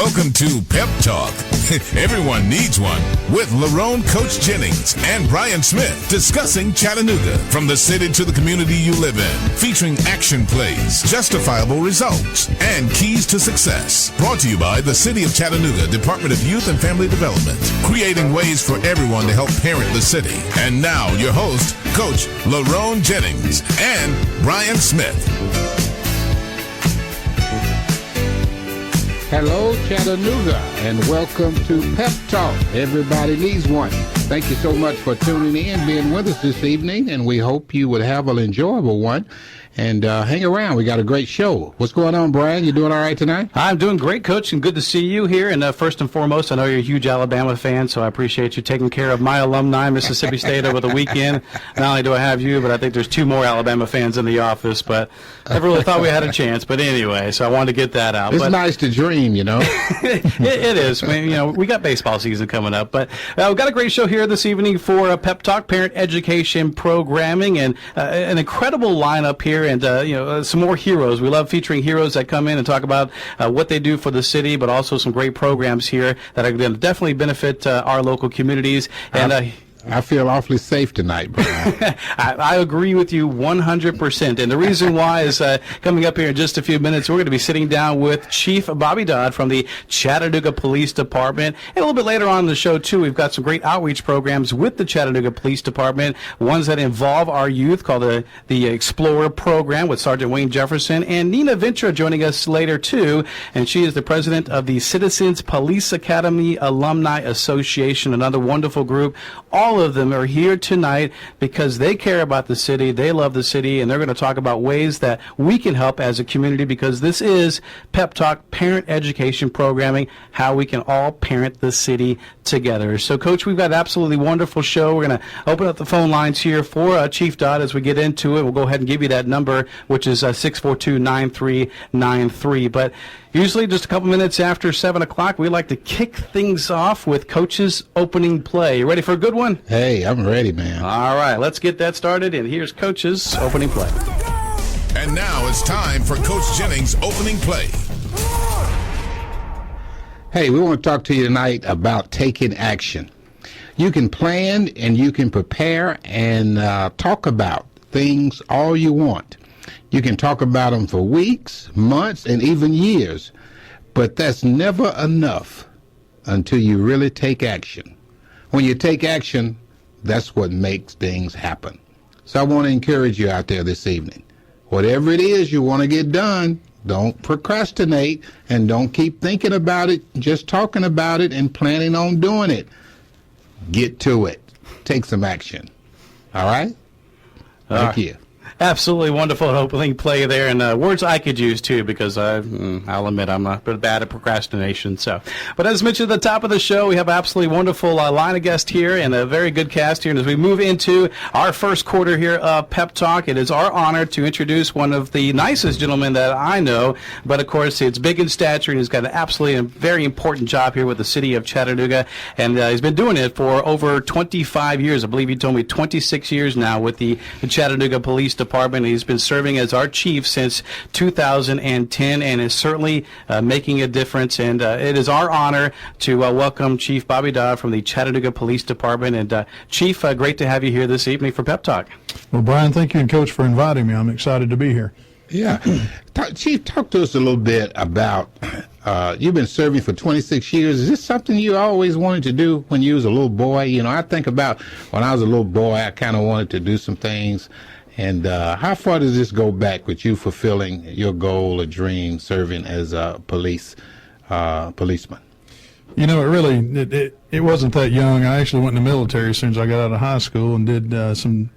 Welcome to PEP Talk. Everyone needs one, with Lerone Coach Jennings and Brian Smith discussing Chattanooga from the city to the community you live in, featuring action plays, justifiable results, and keys to success. Brought to you by the City of Chattanooga Department of Youth and Family Development, creating ways for everyone to help parent the city. And now your host, Coach Lerone Jennings and Brian Smith. Hello, Chattanooga, and welcome to PEP Talk. Everybody needs one. Thank you so much for tuning in, being with us this evening, and we hope you would have an enjoyable one. And hang around. We got a great show. What's going on, Brian? You doing all right tonight? I'm doing great, Coach, and good to see you here. And first and foremost, I know you're a huge Alabama fan, so I appreciate you taking care of my alumni, Mississippi State, over the weekend. Not only do I have you, but I think there's two more Alabama fans in the office. But I never really thought we had a chance. But anyway, so I wanted to get that out. It's nice to dream, you know. It is. I mean, we got baseball season coming up. But we've got a great show here this evening for PEP Talk, Parent Education Programming, and an incredible lineup here. And, some more heroes. We love featuring heroes that come in and talk about what they do for the city, but also some great programs here that are going to definitely benefit our local communities. And I feel awfully safe tonight, Brian. I agree with you 100%. And the reason why is coming up here in just a few minutes, we're going to be sitting down with Chief Bobby Dodd from the Chattanooga Police Department. And a little bit later on in the show, too, we've got some great outreach programs with the Chattanooga Police Department, ones that involve our youth, called the Explorer Program with Sergeant Wayne Jefferson. And Nina Ventura joining us later, too. And she is the president of the Citizens Police Academy Alumni Association, another wonderful group. All of them are here tonight because they care about the city, they love the city, and they're going to talk about ways that we can help as a community, because this is PEP Talk, Parent Education Programming, how we can all parent the city together. So, Coach, we've got an absolutely wonderful show. We're going to open up the phone lines here for Chief Dodd as we get into it. We'll go ahead and give you that number, which is 642-9393. But usually just a couple minutes after 7 o'clock, we like to kick things off with Coach's opening play. You ready for a good one? Hey, I'm ready, man. All right, let's get that started, and here's Coach's opening play. And now it's time for Coach Jennings' opening play. Hey, we want to talk to you tonight about taking action. You can plan and you can prepare and talk about things all you want. You can talk about them for weeks, months, and even years, but that's never enough until you really take action. When you take action, that's what makes things happen. So I want to encourage you out there this evening. Whatever it is you want to get done, don't procrastinate and don't keep thinking about it, just talking about it and planning on doing it. Get to it. Take some action. All right? Thank you. Absolutely wonderful opening play there, and words I could use too, because I'll admit I'm not bad at procrastination. So, but as mentioned at the top of the show, we have an absolutely wonderful line of guests here and a very good cast here. And as we move into our first quarter here of PEP Talk, it is our honor to introduce one of the nicest gentlemen that I know. But of course, it's big in stature, and he's got an absolutely very important job here with the city of Chattanooga, and he's been doing it for over 25 years. I believe he told me 26 years now with the Chattanooga Police Department. He's been serving as our chief since 2010 and is certainly making a difference. And it is our honor to welcome Chief Bobby Dodd from the Chattanooga Police Department. And Chief, great to have you here this evening for PEP Talk. Well, Brian, thank you and Coach for inviting me. I'm excited to be here. Yeah. Chief, talk to us a little bit about, you've been serving for 26 years. Is this something you always wanted to do when you was a little boy? You know, I think about when I was a little boy, I kind of wanted to do some things. And how far does this go back with you fulfilling your goal or dream serving as a policeman? You know, it wasn't that young. I actually went in the military as soon as I got out of high school and did some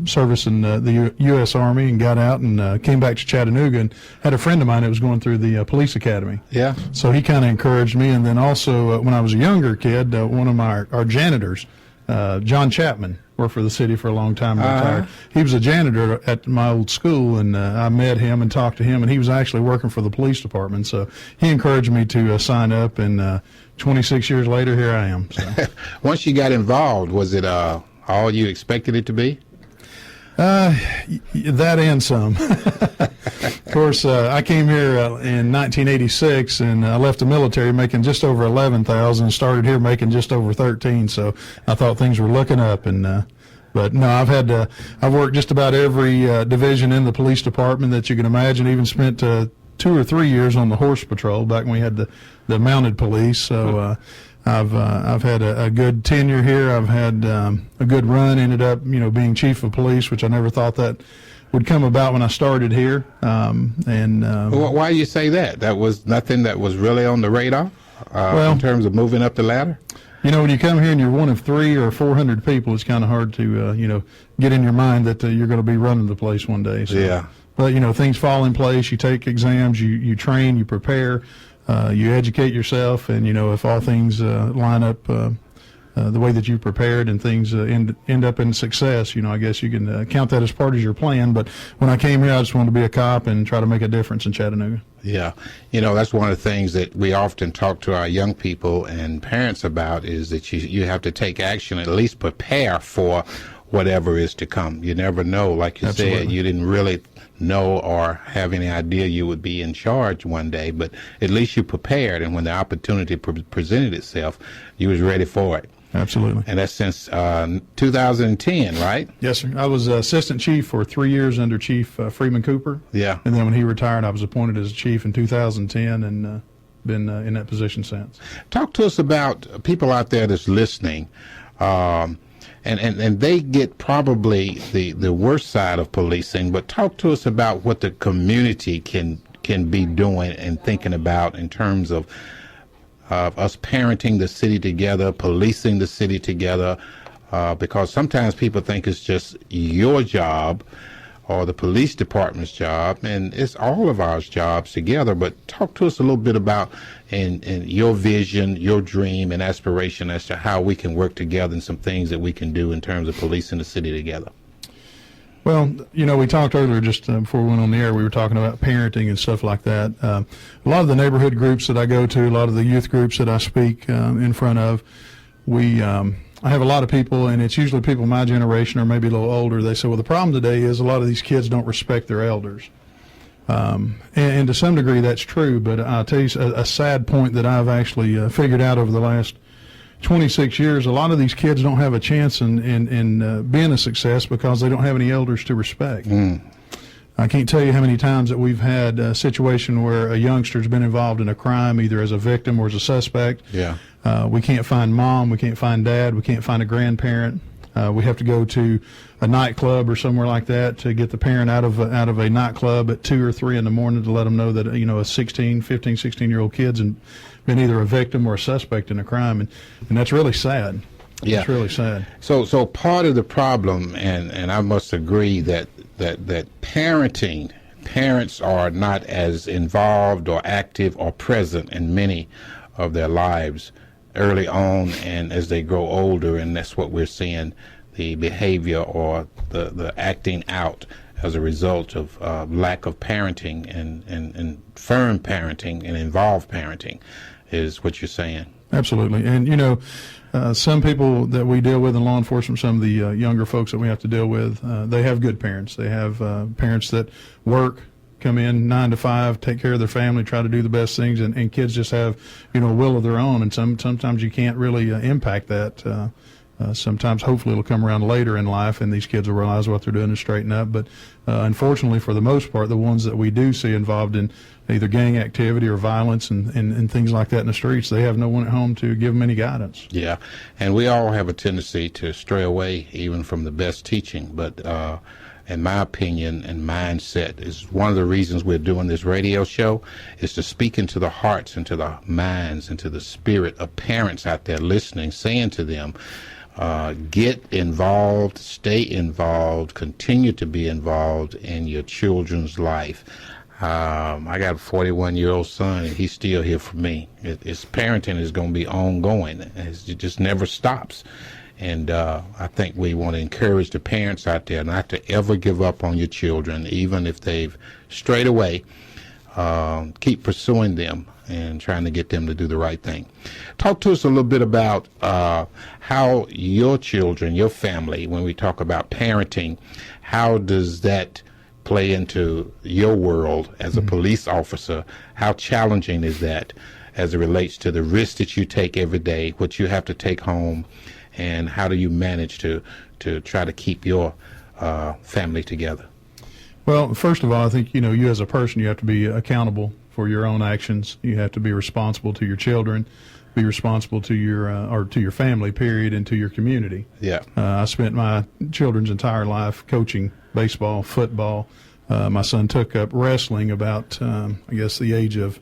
service in the U.S. Army and got out and came back to Chattanooga and had a friend of mine that was going through the police academy. Yeah. So he kind of encouraged me. And then also when I was a younger kid, one of our janitors, John Chapman, worked for the city for a long time, retired. He was a janitor at my old school, and I met him and talked to him, and he was actually working for the police department. So he encouraged me to sign up, and 26 years later, here I am. So. Once you got involved, was it all you expected it to be? That and some. Of course, I came here in 1986, and I left the military making just over 11,000, and started here making just over 13. So I thought things were looking up, and but no, I've worked just about every division in the police department that you can imagine. Even spent 2 or 3 years on the horse patrol back when we had the mounted police. So I've had a good tenure here. I've had a good run. Ended up being chief of police, which I never thought that would come about when I started here. Why do you say that? That was nothing that was really on the radar in terms of moving up the ladder? When you come here and you're one of 300 or 400 people, it's kind of hard to, get in your mind that you're going to be running the place one day. So. Yeah. But, things fall in place. You take exams, you train, you prepare, you educate yourself, and, if all things line up the way that you prepared and things end up in success, I guess you can count that as part of your plan. But when I came here, I just wanted to be a cop and try to make a difference in Chattanooga. Yeah. That's one of the things that we often talk to our young people and parents about is that you have to take action, at least prepare for whatever is to come. You never know. Like you said, you didn't really know or have any idea you would be in charge one day, but at least you prepared, and when the opportunity presented itself, you was ready for it. Absolutely. And that's since 2010, right? Yes, sir. I was assistant chief for 3 years under Chief Freeman Cooper. Yeah. And then when he retired, I was appointed as chief in 2010 and been in that position since. Talk to us about people out there that's listening, and they get probably the worst side of policing, but talk to us about what the community can be doing and thinking about in terms of us parenting the city together, policing the city together, because sometimes people think it's just your job or the police department's job, and it's all of our jobs together. But talk to us a little bit about in your vision, your dream and aspiration as to how we can work together and some things that we can do in terms of policing the city together. Well, we talked earlier just before we went on the air, we were talking about parenting and stuff like that. A lot of the neighborhood groups that I go to, a lot of the youth groups that I speak in front of, I have a lot of people, and it's usually people my generation or maybe a little older. They say, well, the problem today is a lot of these kids don't respect their elders. And to some degree that's true, but I'll tell you a sad point that I've actually figured out over the last 26 years. A lot of these kids don't have a chance in being a success because they don't have any elders to respect. I can't tell you how many times that we've had a situation where a youngster's been involved in a crime, either as a victim or as a suspect. Yeah. We can't find mom, we can't find dad, we can't find a grandparent. We have to go to a nightclub or somewhere like that to get the parent out of a nightclub at 2 or 3 in the morning to let them know that a 16-year-old kid's been either a victim or a suspect in a crime, and that's really sad. Yeah. It's really sad. So part of the problem, and I must agree that parents are not as involved or active or present in many of their lives early on and as they grow older, and that's what we're seeing, the behavior or the acting out as a result of lack of parenting and firm parenting and involved parenting is what you're saying. Absolutely. And, some people that we deal with in law enforcement, some of the younger folks that we have to deal with, they have good parents. They have parents that work, come in 9 to 5, take care of their family, try to do the best things, and kids just have, a will of their own, and sometimes you can't really impact that. Sometimes, hopefully, it'll come around later in life, and these kids will realize what they're doing and straighten up. But unfortunately, for the most part, the ones that we do see involved in either gang activity or violence and things like that in the streets, they have no one at home to give them any guidance. Yeah, and we all have a tendency to stray away even from the best teaching. But in my opinion and mindset, is one of the reasons we're doing this radio show is to speak into the hearts, into the minds, into the spirit of parents out there listening, saying to them, get involved, stay involved, continue to be involved in your children's life. I got a 41-year-old son, and he's still here for me. His parenting is going to be ongoing. It just never stops. And I think we want to encourage the parents out there not to ever give up on your children, even if they've strayed away. Keep pursuing them and trying to get them to do the right thing. Talk to us a little bit about how your children, your family, when we talk about parenting, how does that play into your world as a police officer. How challenging is that as it relates to the risk that you take every day, what you have to take home, and how do you manage to try to keep your family together? Well, first of all, I think, you as a person, you have to be accountable for your own actions. You have to be responsible to your children, be responsible to your family, period, and to your community. Yeah. I spent my children's entire life coaching baseball, football. My son took up wrestling about, I guess, the age of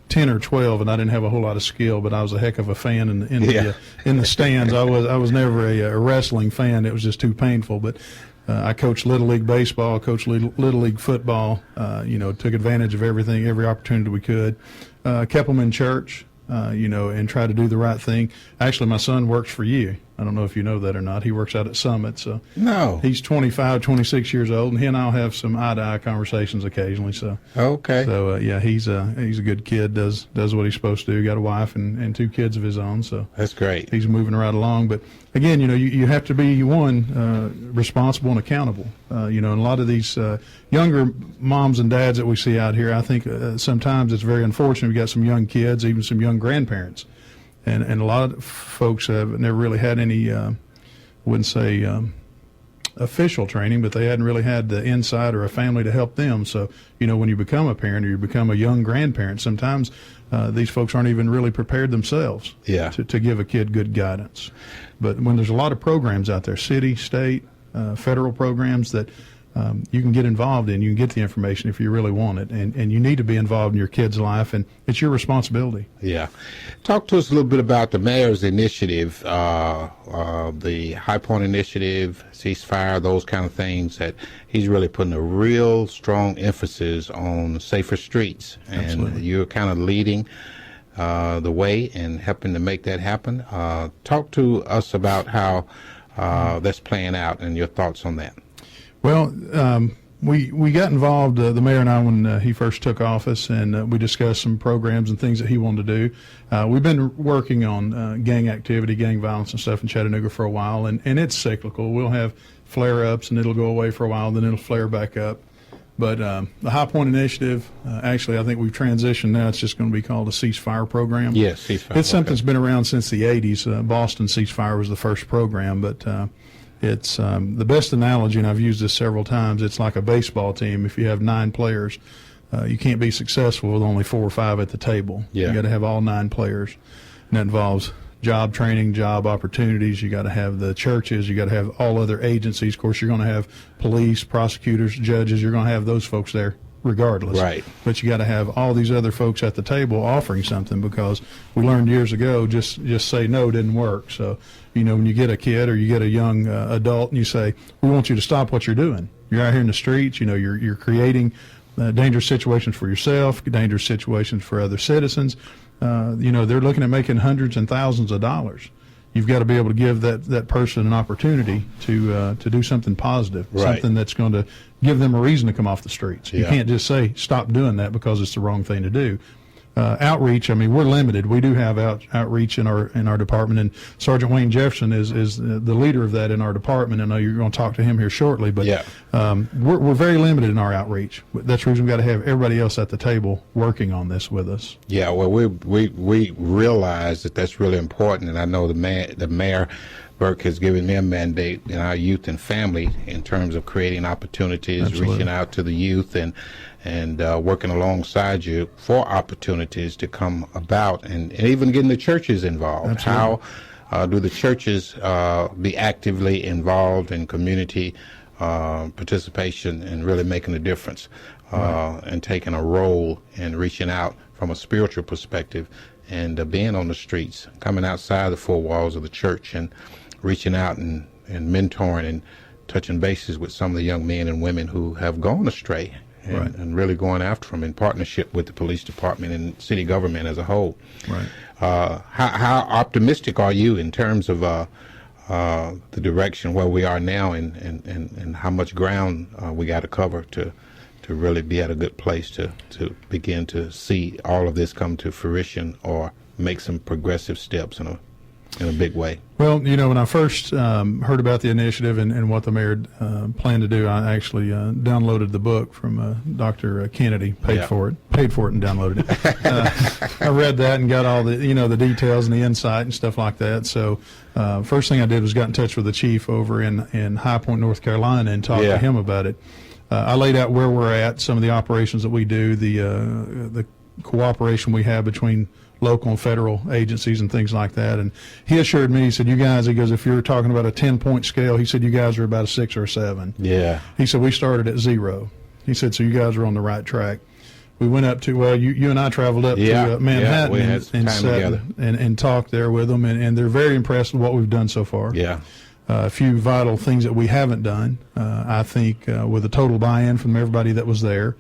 10 or 12, and I didn't have a whole lot of skill, but I was a heck of a fan in the stands. I was never a wrestling fan. It was just too painful. But I coached Little League baseball, coached Little League football, took advantage of every opportunity we could. Kept them in church, and try to do the right thing. Actually, my son works for you. I don't know if you know that or not. He works out at Summit. So no. He's 25, 26 years old, and he and I'll have some eye-to-eye conversations occasionally. So okay. So he's a good kid. Does what he's supposed to do. Got a wife and 2 kids of his own. So that's great. He's moving right along. But again, you have to be responsible and accountable. And a lot of these younger moms and dads that we see out here, I think sometimes it's very unfortunate. We got some young kids, even some young grandparents. And a lot of folks have never really had any, wouldn't say official training, but they hadn't really had the insight or a family to help them. So, when you become a parent or you become a young grandparent, sometimes these folks aren't even really prepared themselves to give a kid good guidance. But when there's a lot of programs out there, city, state, federal programs that you can get involved in, you can get the information if you really want it, and you need to be involved in your kid's life, and it's your responsibility. Yeah. Talk to us a little bit about the mayor's initiative, the High Point Initiative, ceasefire, those kind of things, that he's really putting a real strong emphasis on safer streets. And Absolutely. You're kind of leading the way and helping to make that happen. Talk to us about how that's playing out and your thoughts on that. Well, we got involved, the mayor and I, when he first took office, and we discussed some programs and things that he wanted to do. We've been working on gang activity, gang violence and stuff in Chattanooga for a while, and it's cyclical. We'll have flare-ups, and it'll go away for a while, then it'll flare back up. But the High Point Initiative, actually, I think we've transitioned now. It's just going to be called a ceasefire program. Yes, ceasefire. It's something that's been around since the 80s. Boston ceasefire was the first program, but it's the best analogy, and I've used this several times. It's like a baseball team. If you have 9 players, you can't be successful with only 4 or 5 at the table. Yeah. You got to have all 9 players, and that involves job training, job opportunities. You got to have the churches. You got to have all other agencies. Of course, you're going to have police, prosecutors, judges. You're going to have those folks there regardless. Right. But you got to have all these other folks at the table offering something, because we learned years ago just say no didn't work. So, when you get a kid or you get a young adult and you say, we want you to stop what you're doing. You're out here in the streets, you're creating dangerous situations for yourself, dangerous situations for other citizens. They're looking at making hundreds and thousands of dollars. You've got to be able to give that person an opportunity to do something positive, right. Something that's going to give them a reason to come off the streets. You can't just say, stop doing that because it's the wrong thing to do. Outreach, we're limited. We do have outreach in our department, and Sergeant Wayne Jefferson is the leader of that in our department. I know you're going to talk to him here shortly, but we're very limited in our outreach. That's the reason we've got to have everybody else at the table working on this with us. Yeah, well, we realize that that's really important, and I know the mayor Burke has given me a mandate in our youth and family in terms of creating opportunities, Absolutely. Reaching out to the youth, and working alongside you for opportunities to come about, and even getting the churches involved. Absolutely. How do the churches be actively involved in community participation and really making a difference, Right. and taking a role in reaching out from a spiritual perspective, and being on the streets, coming outside the 4 walls of the church and reaching out and mentoring and touching bases with some of the young men and women who have gone astray, Right. and really going after them in partnership with the police department and city government as a whole. Right. How optimistic are you in terms of the direction where we are now, and how much ground we got to cover to really be at a good place to begin to see all of this come to fruition or make some progressive steps in a in a big way? Well, when I first heard about the initiative and what the mayor planned to do, I actually downloaded the book from Dr. Kennedy, paid for it and downloaded it. I read that and got all the, the details and the insight and stuff like that. So first thing I did was got in touch with the chief over in High Point, North Carolina, and talked to him about it. I laid out where we're at, some of the operations that we do, the cooperation we have between local and federal agencies and things like that. And he assured me, he said, you guys, he goes, if you're talking about a 10-point scale, he said, you guys are about a 6 or a 7. Yeah. He said, we started at 0. He said, so you guys are on the right track. We went up to, you and I traveled up to Manhattan and sat and talked there with them, and they're very impressed with what we've done so far. Yeah. A few vital things that we haven't done, I think, with a total buy-in from everybody that was there.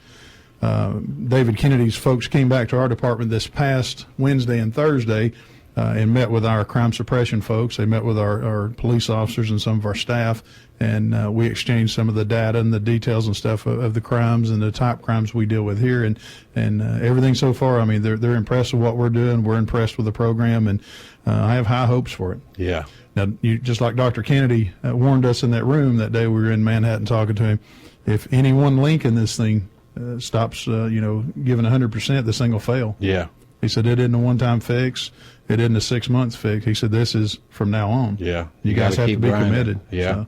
David Kennedy's folks came back to our department this past Wednesday and Thursday and met with our crime suppression folks. They met with our police officers and some of our staff, and we exchanged some of the data and the details and stuff of the crimes and the top crimes we deal with here, and everything so far. I mean, they're impressed with what we're doing. We're impressed with the program, and I have high hopes for it. Yeah. Now, just like Dr. Kennedy warned us in that room that day we were in Manhattan talking to him, if any one link in this thing stops, giving 100%, this thing will fail. Yeah. He said it isn't a one-time fix. It isn't a 6-month fix. He said this is from now on. Yeah. You guys have to be committed. Yeah.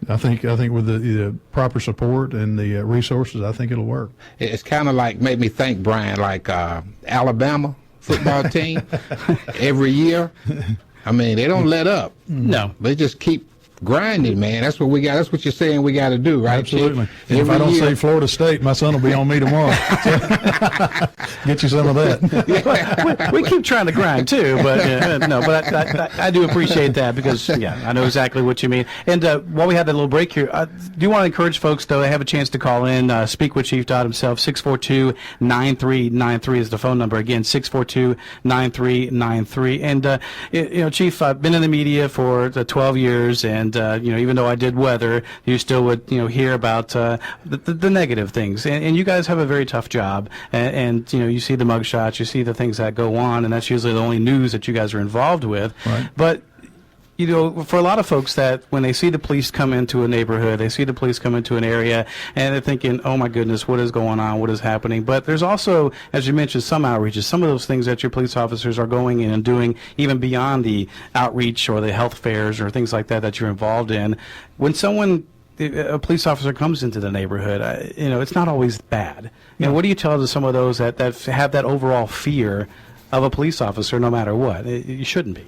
So I think with the proper support and the resources, I think it'll work. It's kind of like, made me think, Brian, like Alabama football team every year. I mean, they don't let up. No. They just keep grinding, man. That's what we got. That's what you're saying we got to do, right? Absolutely. And if I don't say Florida State, my son will be on me tomorrow. Get you some of that. we keep trying to grind too, but I do appreciate that because I know exactly what you mean. And while we had that little break here, do you want to encourage folks though to have a chance to call in, speak with Chief Dodd himself? 642-9393 is the phone number. Again, 642-9393. And Chief, I've been in the media for 12 years, and even though I did weather, you still would hear about the negative things. And you guys have a very tough job, and you see the mugshots, you see the things that go on, and that's usually the only news that you guys are involved with. Right. But for a lot of folks that when they see the police come into a neighborhood, they see the police come into an area, and they're thinking, oh my goodness, what is going on? What is happening? But there's also, as you mentioned, some outreaches, some of those things that your police officers are going in and doing even beyond the outreach or the health fairs or things like that you're involved in. When a police officer comes into the neighborhood, it's not always bad. What do you tell to some of those that have that overall fear of a police officer no matter what? You shouldn't be.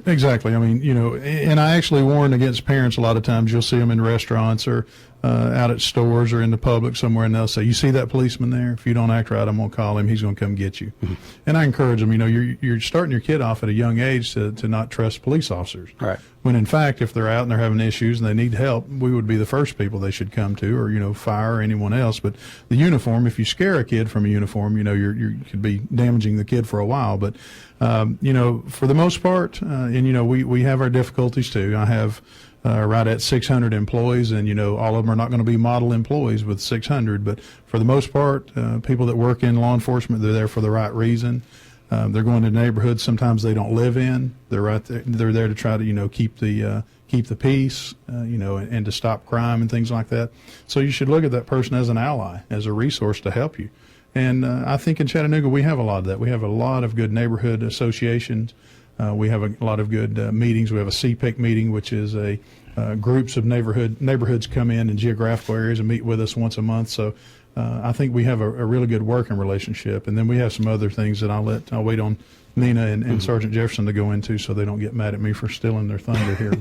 Exactly. I mean, and I actually warn against parents a lot of times. You'll see them in restaurants or out at stores or in the public somewhere, and they'll say, you see that policeman there? If you don't act right, I'm going to call him. He's going to come get you. Mm-hmm. And I encourage them, you're starting your kid off at a young age to not trust police officers. Right. When in fact, if they're out and they're having issues and they need help, we would be the first people they should come to, or, fire or anyone else. But the uniform, if you scare a kid from a uniform, you could be damaging the kid for a while. But, for the most part, and, we have our difficulties too. I have right at 600 employees, and, all of them are not going to be model employees with 600. But for the most part, people that work in law enforcement, they're there for the right reason. They're going to neighborhoods sometimes they don't live in. They're right there. They're there to try to keep the peace, and to stop crime and things like that. So you should look at that person as an ally, as a resource to help you. And I think in Chattanooga we have a lot of that. We have a lot of good neighborhood associations. We have a lot of good meetings. We have a CPEC meeting, which is a groups of neighborhoods come in geographical areas and meet with us once a month. So I think we have a really good working relationship. And then we have some other things that I'll wait on Nina and Sergeant Jefferson to go into so they don't get mad at me for stealing their thunder here.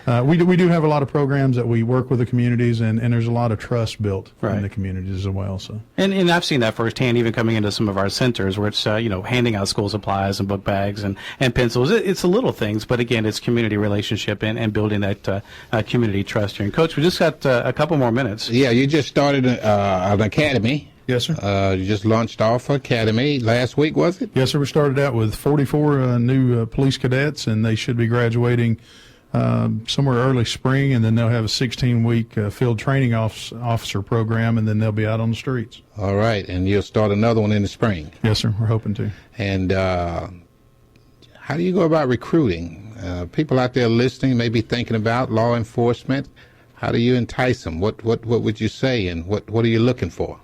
But we do have a lot of programs that we work with the communities, and there's a lot of trust built in the communities as well. So and I've seen that firsthand, even coming into some of our centers where it's handing out school supplies and book bags and pencils. It's the little things, but again, it's community relationship and building that community trust here. And Coach, we just got a couple more minutes. Yeah, you just started an academy. Yes, sir. You just launched off Academy last week, was it? Yes, sir. We started out with 44 new police cadets, and they should be graduating somewhere early spring, and then they'll have a 16-week field training officer program, and then they'll be out on the streets. All right, and you'll start another one in the spring. Yes, sir. We're hoping to. And how do you go about recruiting? People out there listening may be thinking about law enforcement. How do you entice them? What would you say, and what are you looking for?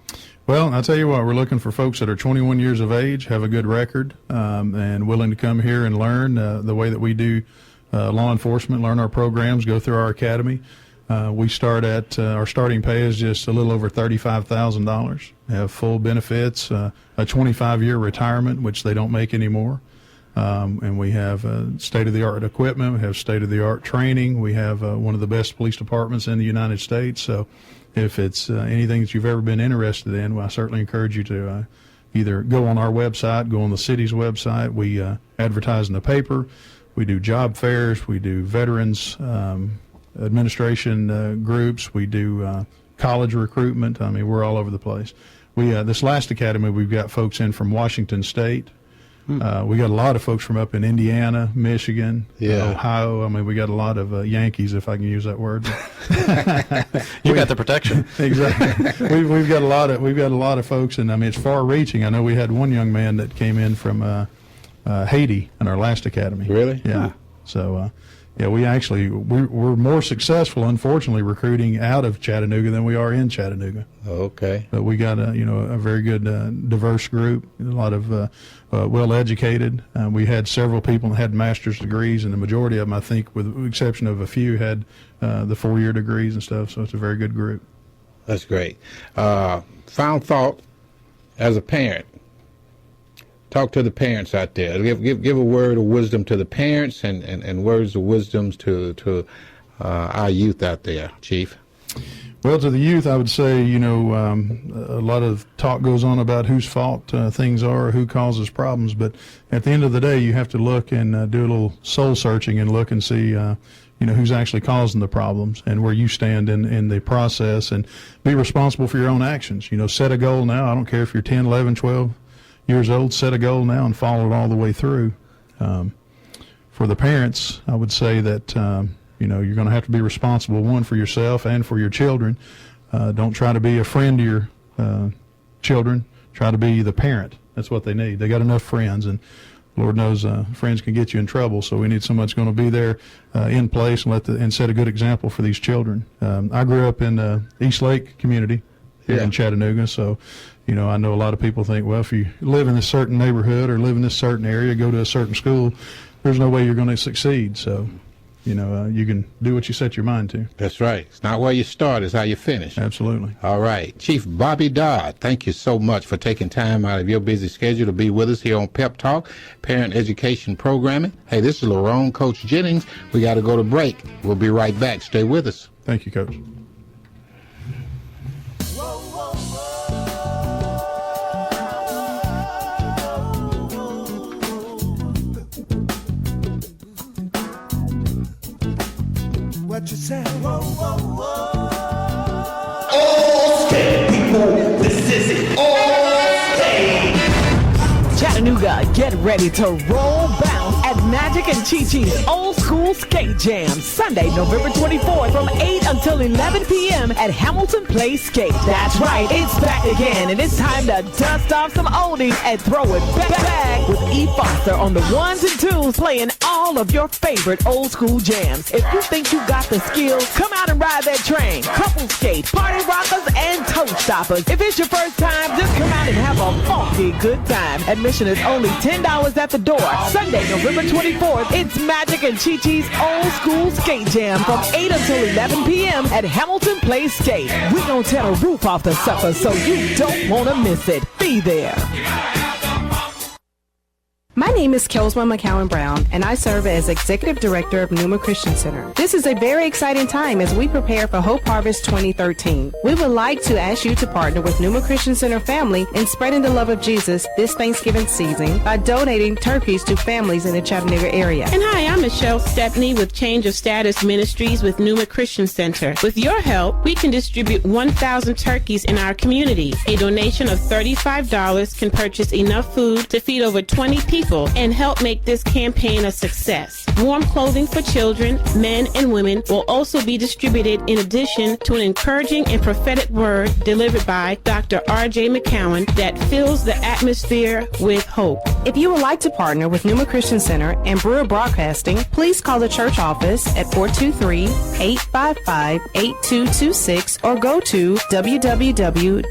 Well, I'll tell you what, we're looking for folks that are 21 years of age, have a good record, and willing to come here and learn the way that we do law enforcement, learn our programs, go through our academy. We start at, our starting pay is just a little over $35,000. Have full benefits, a 25-year retirement, which they don't make anymore. And we have state-of-the-art equipment. We have state-of-the-art training. We have one of the best police departments in the United States. So if it's anything that you've ever been interested in, well, I certainly encourage you to either go on our website, go on the city's website. We advertise in the paper. We do job fairs. We do veterans administration groups. We do college recruitment. I mean, we're all over the place. We this last academy, we've got folks in from Washington State. We got a lot of folks from up in Indiana, Michigan, Ohio. I mean, we got a lot of Yankees, if I can use that word. You got the protection. Exactly. We've got a lot of folks, and I mean, it's far-reaching. I know we had one young man that came in from Haiti in our last academy. Really? Yeah. Huh. So. Yeah, we're more successful, unfortunately, recruiting out of Chattanooga than we are in Chattanooga. Okay. But we got a very good diverse group, a lot of well-educated. We had several people that had master's degrees, and the majority of them, I think, with the exception of a few, had the 4-year degrees and stuff. So it's a very good group. That's great. Final thought as a parent. Talk to the parents out there. Give a word of wisdom to the parents and words of wisdom to our youth out there, Chief. Well, to the youth, I would say, a lot of talk goes on about whose fault things are, who causes problems. But at the end of the day, you have to look and do a little soul searching and look and see, who's actually causing the problems and where you stand in the process, and be responsible for your own actions. Set a goal now. I don't care if you're 10, 11, 12 years old, set a goal now and follow it all the way through. For the parents, I would say that, you're going to have to be responsible, one, for yourself and for your children. Don't try to be a friend to your children. Try to be the parent. That's what they need. They got enough friends, and Lord knows friends can get you in trouble, so we need someone that's going to be there in place and set a good example for these children. I grew up in East Lake community here in Chattanooga, so I know a lot of people think, well, if you live in a certain neighborhood or live in this certain area, go to a certain school, there's no way you're going to succeed. So, you can do what you set your mind to. That's right. It's not where you start, it's how you finish. Absolutely. All right. Chief Bobby Dodd, thank you so much for taking time out of your busy schedule to be with us here on PEP Talk, Parent Education Programming. Hey, this is Lerone, Coach Jennings. We got to go to break. We'll be right back. Stay with us. Thank you, Coach. What you say? Whoa, whoa, whoa. All state people, this is it. All state. Chattanooga, get ready to roll bounce at Magic and Chi-Chi's Old School Skate Jam, Sunday, November 24th from 8 until 11 p.m. at Hamilton Place Skate. That's right, it's back again, and it's time to dust off some oldies and throw it back with E. Foster on the ones and twos, playing all of your favorite old school jams. If you think you got the skills, come out and ride that train. Couple skate, party rockers, and toe stoppers. If it's your first time, just come out and have a funky good time. Admission is only $10 at the door. Sunday, November 24th, it's Magic and Chi-Chi's Old School Skate Jam from 8 until 11 p.m. at Hamilton Place Skate. We gon' tear the roof off the sucker, so you don't want to miss it. Be there. My name is Kelsma McCowan Brown, and I serve as Executive Director of Numa Christian Center. This is a very exciting time as we prepare for Hope Harvest 2013. We would like to ask you to partner with Numa Christian Center family in spreading the love of Jesus this Thanksgiving season by donating turkeys to families in the Chattanooga area. And hi, I'm Michelle Stepney with Change of Status Ministries with Numa Christian Center. With your help, we can distribute 1,000 turkeys in our community. A donation of $35 can purchase enough food to feed over 20 people and help make this campaign a success. Warm clothing for children, men, and women will also be distributed in addition to an encouraging and prophetic word delivered by Dr. R.J. McCowan that fills the atmosphere with hope. If you would like to partner with Numa Christian Center and Brewer Broadcasting, please call the church office at 423-855-8226 or go to www.numa.org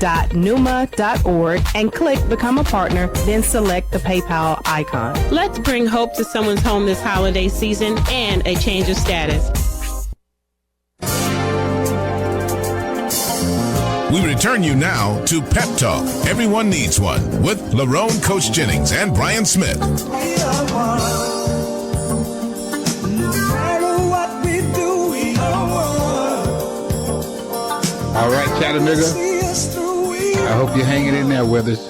and click Become a Partner, then select the PayPal icon. Let's bring hope to someone's home this holiday season and a change of status. We return you now to Pep Talk. Everyone needs one with Lerone, Coach Jennings, and Brian Smith. We are one. No matter what we do, we are one. All right, Chattanooga. See us through, we I hope you're hanging in there with us.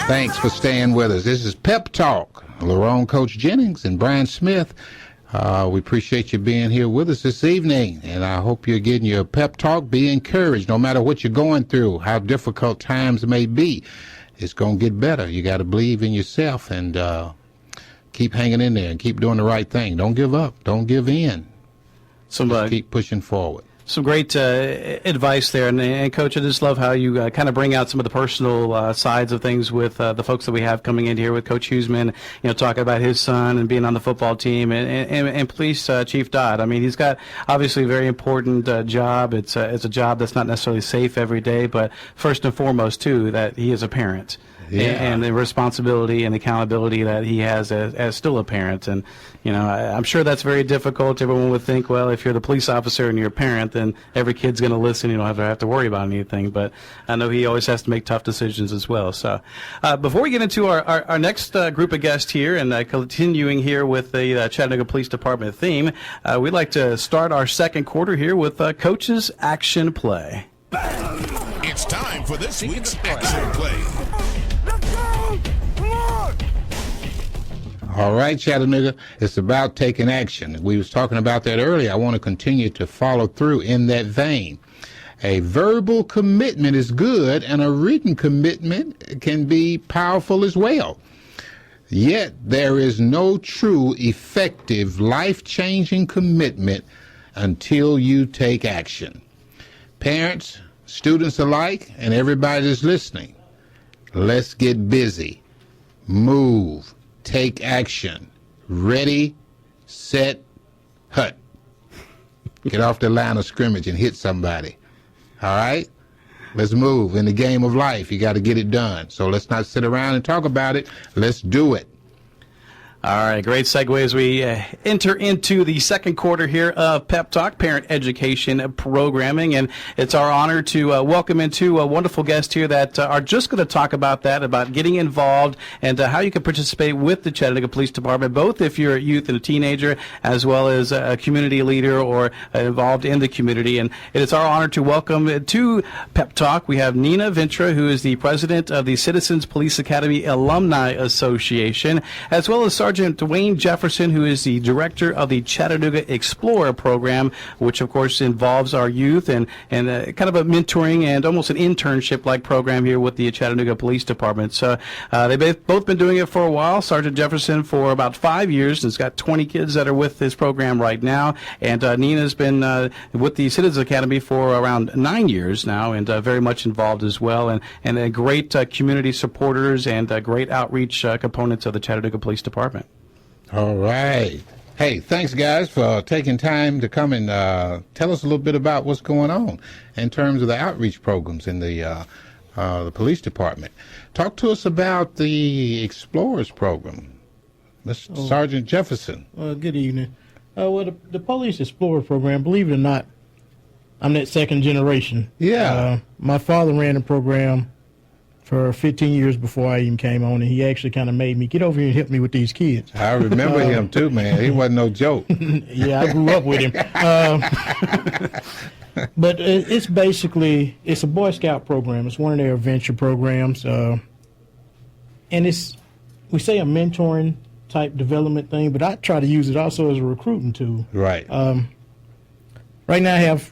Thanks for staying with us. This is Pep Talk. Lerone, Coach Jennings, and Brian Smith. We appreciate you being here with us this evening, and I hope you're getting your pep talk. Be encouraged, no matter what you're going through, how difficult times may be. It's going to get better. You got to believe in yourself and keep hanging in there and keep doing the right thing. Don't give up. Don't give in. Just keep pushing forward. Some great advice there, and Coach, I just love how you kind of bring out some of the personal sides of things with the folks that we have coming in here with Coach Huseman, talking about his son and being on the football team, and Police Chief Dodd. I mean, he's got obviously a very important job. It's a job that's not necessarily safe every day, but first and foremost, too, that he is a parent. Yeah. And the responsibility and accountability that he has as still a parent. And, I'm sure that's very difficult. Everyone would think, well, if you're the police officer and you're a parent, then every kid's going to listen. You don't have to worry about anything. But I know he always has to make tough decisions as well. So before we get into our next group of guests here and continuing here with the Chattanooga Police Department theme, we'd like to start our second quarter here with Coach's Action Play. It's time for this week's Action Play. All right, Chattanooga, it's about taking action. We was talking about that earlier. I want to continue to follow through in that vein. A verbal commitment is good, and a written commitment can be powerful as well. Yet there is no true, effective, life-changing commitment until you take action. Parents, students alike, and everybody that's listening, let's get busy. Move. Take action. Ready, set, hut. Get off the line of scrimmage and hit somebody. All right? Let's move. In the game of life, you got to get it done. So let's not sit around and talk about it. Let's do it. All right, great segue as we enter into the second quarter here of Pep Talk, Parent Education Programming. And it's our honor to welcome into a wonderful guest here that are just going to talk about that, about getting involved and how you can participate with the Chattanooga Police Department, both if you're a youth and a teenager, as well as a community leader or involved in the community. And it is our honor to welcome to Pep Talk. We have Nina Ventra, who is the president of the Citizens Police Academy Alumni Association, as well as Sergeant Dwayne Jefferson, who is the director of the Chattanooga Explorer program, which of course involves our youth and kind of a mentoring and almost an internship-like program here with the Chattanooga Police Department. So they've both been doing it for a while. Sergeant Jefferson for about 5 years, and has got 20 kids that are with this program right now. And Nina's been with the Citizens Academy for around 9 years now, and very much involved as well. And great community supporters and great outreach components of the Chattanooga Police Department. All right. Hey, thanks, guys, for taking time to come and tell us a little bit about what's going on in terms of the outreach programs in the police department. Talk to us about the Explorers program. Mr. Sergeant Jefferson. Good evening. The Police Explorer program, believe it or not, I'm that second generation. Yeah. My father ran the program for 15 years before I even came on, and he actually kind of made me get over here and help me with these kids. I remember him too, man. He wasn't no joke. Yeah, I grew up with him. But it's basically, it's a Boy Scout program. It's one of their adventure programs. And we say a mentoring type development thing, but I try to use it also as a recruiting tool. Right. Right now I have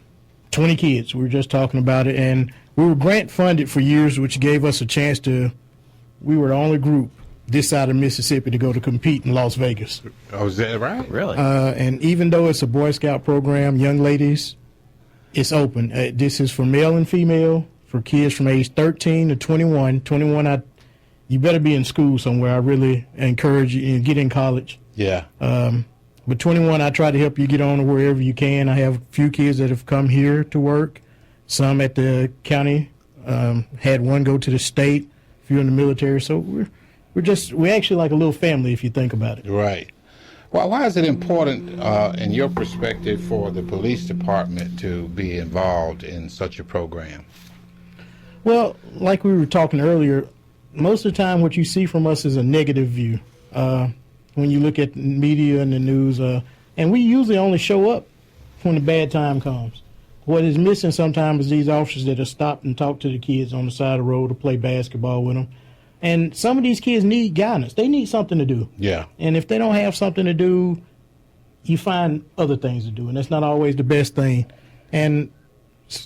20 kids. We were just talking about it, and we were grant funded for years, which gave us a chance we were the only group this side of Mississippi to go to compete in Las Vegas. Oh, is that right? Really? And even though it's a Boy Scout program, young ladies, it's open. This is for male and female, for kids from age 13 to 21. 21, you better be in school somewhere. I really encourage you to get in college. Yeah. But 21, I try to help you get on wherever you can. I have a few kids that have come here to work, some at the county, had one go to the state, a few in the military. So we're actually like a little family if you think about it. Right. Well, why is it important, in your perspective, for the police department to be involved in such a program? Well, like we were talking earlier, most of the time what you see from us is a negative view. When you look at media and the news, and we usually only show up when the bad time comes. What is missing sometimes is these officers that have stopped and talked to the kids on the side of the road to play basketball with them. And some of these kids need guidance. They need something to do. Yeah. And if they don't have something to do, you find other things to do, and that's not always the best thing. And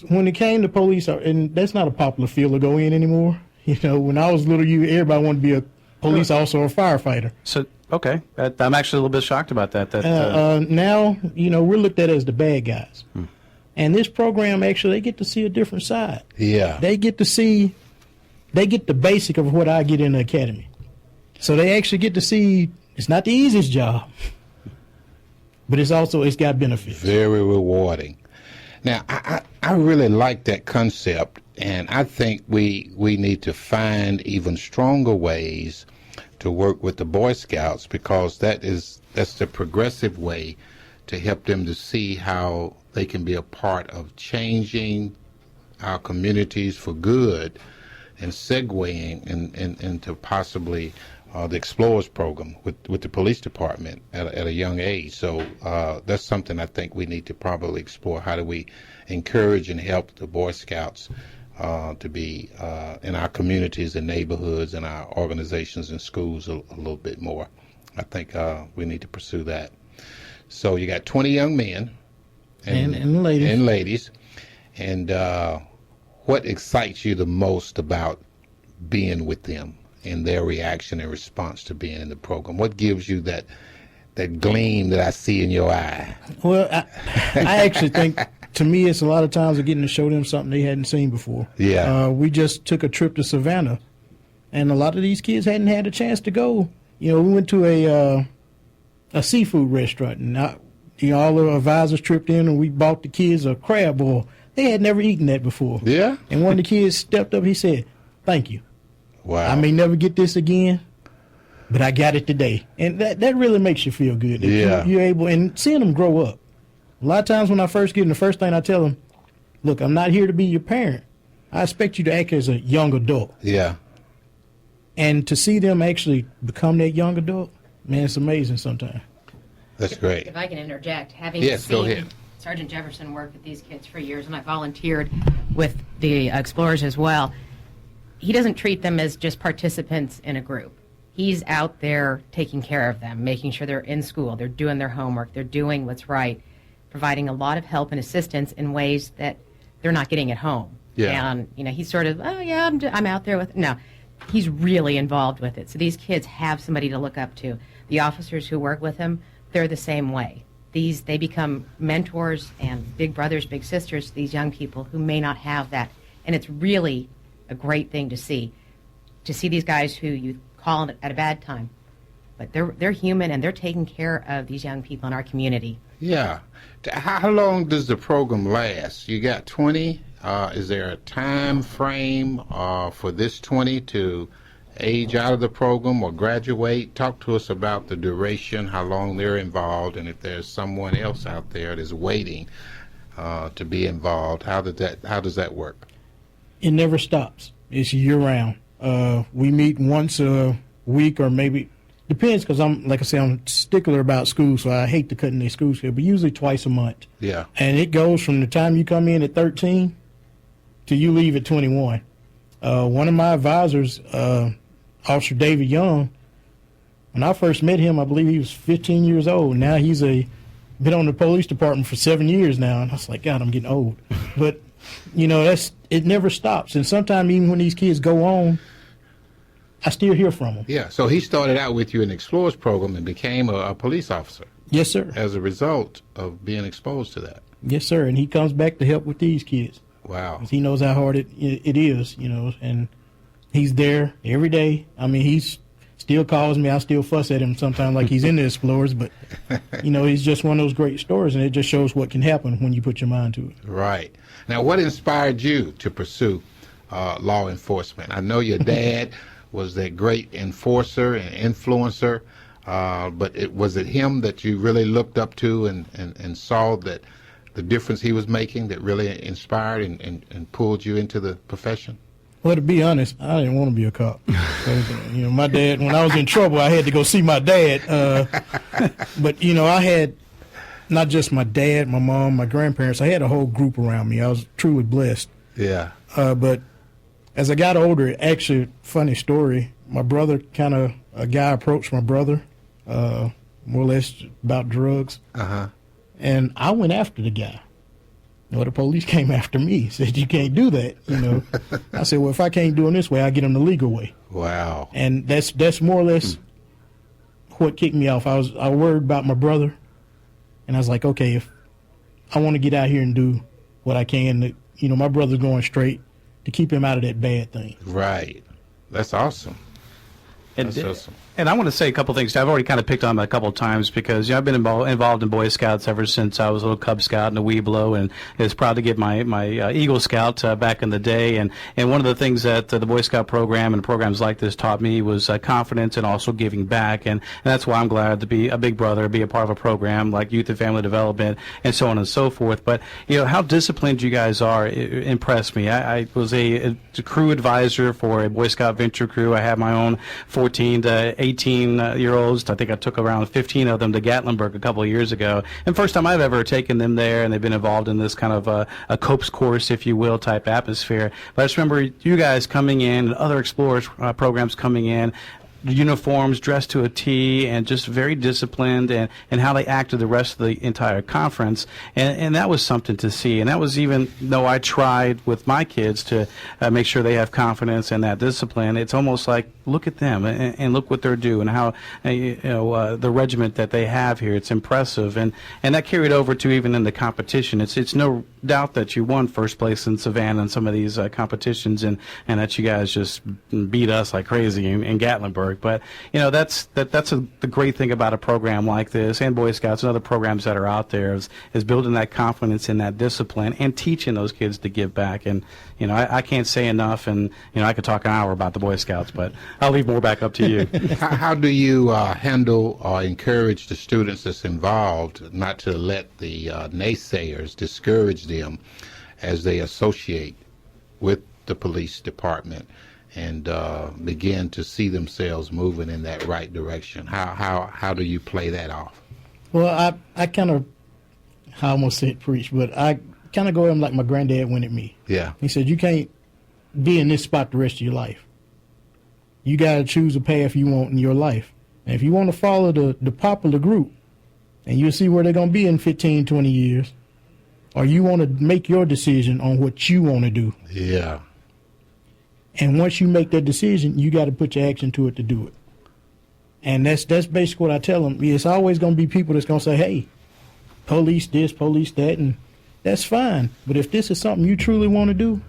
when it came to police, and that's not a popular field to go in anymore. You know, when I was little, everybody wanted to be a police officer or a firefighter. So, okay. I'm actually a little bit shocked about that. Now, we're looked at as the bad guys. And this program, actually, they get to see a different side. Yeah. They get the basic of what I get in the academy. So they actually get to see it's not the easiest job, but it's got benefits. Very rewarding. Now, I really like that concept, and I think we need to find even stronger ways to work with the Boy Scouts, because that's the progressive way to help them to see how they can be a part of changing our communities for good and segueing into possibly the Explorers program with the police department at a young age. So that's something I think we need to probably explore. How do we encourage and help the Boy Scouts to be in our communities and neighborhoods and our organizations and schools a little bit more? I think we need to pursue that. So you got 20 young men and ladies. And what excites you the most about being with them and their reaction and response to being in the program? What gives you that gleam that I see in your eye? Well, I actually think, to me, it's a lot of times of getting to show them something they hadn't seen before. Yeah. We just took a trip to Savannah, and a lot of these kids hadn't had a chance to go. We went to a seafood restaurant, and all the advisors tripped in, and we bought the kids a crab boil. They had never eaten that before. Yeah. And one of the kids stepped up. He said, "Thank you. Wow. I may never get this again, but I got it today." And that really makes you feel good. That Yeah. you're able, and seeing them grow up. A lot of times when I first get in, the first thing I tell them, look, I'm not here to be your parent. I expect you to act as a young adult. Yeah. And to see them actually become that young adult, man, it's amazing sometimes. That's great. If I can interject, having Yes, go seen ahead. Sergeant Jefferson work with these kids for years, and I volunteered with the Explorers as well, he doesn't treat them as just participants in a group. He's out there taking care of them, making sure they're in school, they're doing their homework, they're doing what's right, providing a lot of help and assistance in ways that they're not getting at home. Yeah. And, he's sort of, oh, yeah, I'm out there with, no. He's really involved with it. So these kids have somebody to look up to. The officers who work with him, they're the same way. They become mentors and big brothers, big sisters to these young people who may not have that. And it's really a great thing to see these guys who you call at a bad time. But they're human, and they're taking care of these young people in our community. Yeah. How long does the program last? You got 20. Is there a time frame for this 20 to age out of the program or graduate? Talk to us about the duration, how long they're involved, and if there's someone else out there that's waiting to be involved. How does that work? It never stops. It's year-round. We meet once a week, or maybe depends, because I'm a stickler about school, so I hate to cut in their school schedule, but usually twice a month. Yeah. And it goes from the time you come in at 13 till you leave at 21. One of my advisors, Officer David Young, when I first met him, I believe he was 15 years old. Now he's been on the police department for 7 years now, and I was like, God, I'm getting old. But it never stops. And sometimes even when these kids go on, I still hear from him. Yeah, so he started out with you in the Explorers program and became a police officer. Yes, sir. As a result of being exposed to that. Yes, sir. And he comes back to help with these kids. Wow. 'Cause he knows how hard it is, and he's there every day. I mean, he's still calls me. I still fuss at him sometimes like he's in the Explorers, but, he's just one of those great stories, and it just shows what can happen when you put your mind to it. Right. Now, what inspired you to pursue law enforcement? I know your dad was that great enforcer and influencer, but was it him that you really looked up to and saw that the difference he was making that really inspired and pulled you into the profession? Well, to be honest, I didn't want to be a cop. My dad, when I was in trouble, I had to go see my dad. But, I had not just my dad, my mom, my grandparents. I had a whole group around me. I was truly blessed. Yeah. But as I got older, actually, funny story, my brother a guy approached my brother, more or less about drugs. Uh-huh. And I went after the guy. The police came after me, said, you can't do that, I said, well, if I can't do it this way, I'll get him the legal way. Wow. And that's more or less what kicked me off. I worried about my brother, and I was like, okay, if I want to get out here and do what I can, my brother's going straight, to keep him out of that bad thing. Right. That's awesome. That's awesome. And I want to say a couple things. I've already kind of picked on them a couple of times because I've been involved in Boy Scouts ever since I was a little Cub Scout and a Weeblo, and was proud to get my Eagle Scout back in the day. And one of the things that the Boy Scout program and programs like this taught me was confidence and also giving back. And that's why I'm glad to be a big brother, be a part of a program like Youth and Family Development and so on and so forth. But how disciplined you guys are impressed me. I was a crew advisor for a Boy Scout venture crew. I had my own 14 to 18-year-olds. I think I took around 15 of them to Gatlinburg a couple of years ago. And first time I've ever taken them there, and they've been involved in this kind of a COPES course, if you will, type atmosphere. But I just remember you guys coming in, and other Explorers programs coming in, uniforms, dressed to a T, and just very disciplined, and how they acted the rest of the entire conference. And that was something to see. And that was even though I tried with my kids to make sure they have confidence and that discipline, it's almost like, look at them and look what they're doing, how the regiment that they have here. It's impressive, and that carried over to even in the competition. It's no doubt that you won first place in Savannah and some of these competitions, and that you guys just beat us like crazy in Gatlinburg. But that's the great thing about a program like this, and Boy Scouts and other programs that are out there, is building that confidence and that discipline and teaching those kids to give back. And I can't say enough, and I could talk an hour about the Boy Scouts, but I'll leave more back up to you. How do you handle or encourage the students that's involved not to let the naysayers discourage them as they associate with the police department and begin to see themselves moving in that right direction? How do you play that off? Well, I kind of, I almost said preach, but I kind of go at him like my granddad went at me. Yeah. He said, you can't be in this spot the rest of your life. You got to choose a path you want in your life. And if you want to follow the popular group, and you'll see where they're going to be in 15, 20 years, or you want to make your decision on what you want to do. Yeah. And once you make that decision, you got to put your action to it to do it. And that's basically what I tell them. It's always going to be people that's going to say, hey, police this, police that, and that's fine. But if this is something you truly want to do,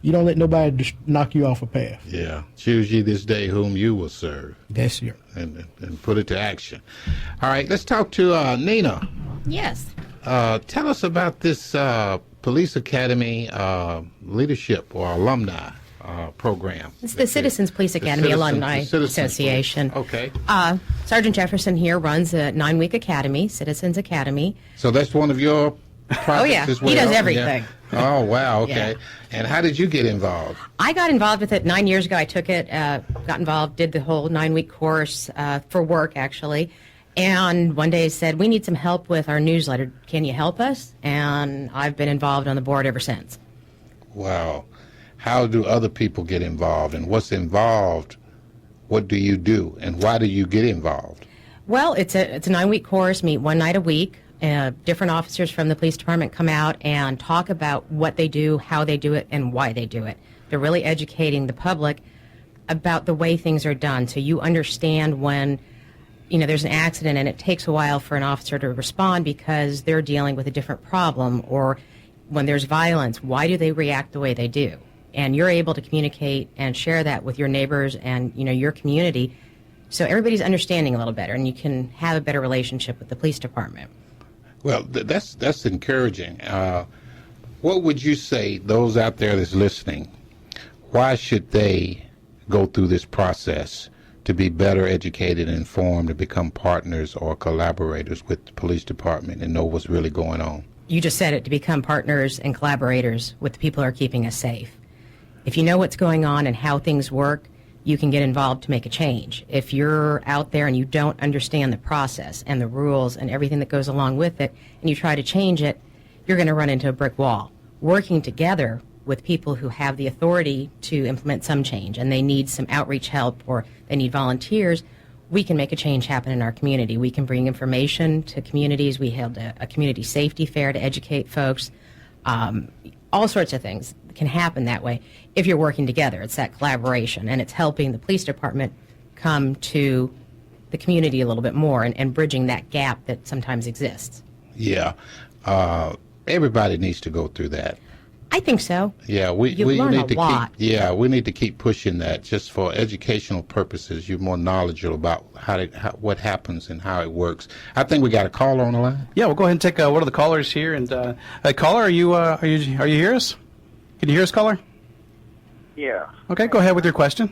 you don't let nobody just knock you off a path. Yeah. Choose ye this day whom you will serve. That's it. And put it to action. All right, let's talk to Nina. Yes. Tell us about this Police Academy leadership or alumni program. It's the Citizens Police Academy Alumni Association. Okay. Sergeant Jefferson here runs a 9-week academy, Citizens Academy. So that's one of your projects as well? He does everything. Yeah. Oh, wow, okay. Yeah. And how did you get involved? I got involved with it 9 years ago. I took it, got involved, did the whole 9-week course for work, actually. And one day said, we need some help with our newsletter. Can you help us? And I've been involved on the board ever since. Wow. How do other people get involved? And what's involved? What do you do? And why do you get involved? Well, it's a 9-week course, meet one night a week. Different officers from the police department come out and talk about what they do, how they do it, and why they do it. They're really educating the public about the way things are done, so you understand when there's an accident and it takes a while for an officer to respond because they're dealing with a different problem, or when there's violence, why do they react the way they do? And you're able to communicate and share that with your neighbors and your community, so everybody's understanding a little better, and you can have a better relationship with the police department. Well, that's encouraging. What would you say, those out there that's listening, why should they go through this process to be better educated and informed, to become partners or collaborators with the police department and know what's really going on? You just said it, to become partners and collaborators with the people who are keeping us safe. If you know what's going on and how things work, you can get involved to make a change. If you're out there and you don't understand the process and the rules and everything that goes along with it, and you try to change it, you're going to run into a brick wall. Working together with people who have the authority to implement some change, and they need some outreach help or they need volunteers, we can make a change happen in our community. We can bring information to communities. We held a community safety fair to educate folks. All sorts of things can happen that way if you're working together. It's that collaboration, and it's helping the police department come to the community a little bit more and bridging that gap that sometimes exists. Yeah. Everybody needs to go through that. I think so. Yeah, we learn need to a lot. we need to keep pushing that just for educational purposes. You're more knowledgeable about what happens and how it works. I think we got a caller on the line. Yeah, we'll go ahead and take one of the callers here. And caller, are you hear us? Can you hear us, caller? Yeah. Okay, go ahead with your question.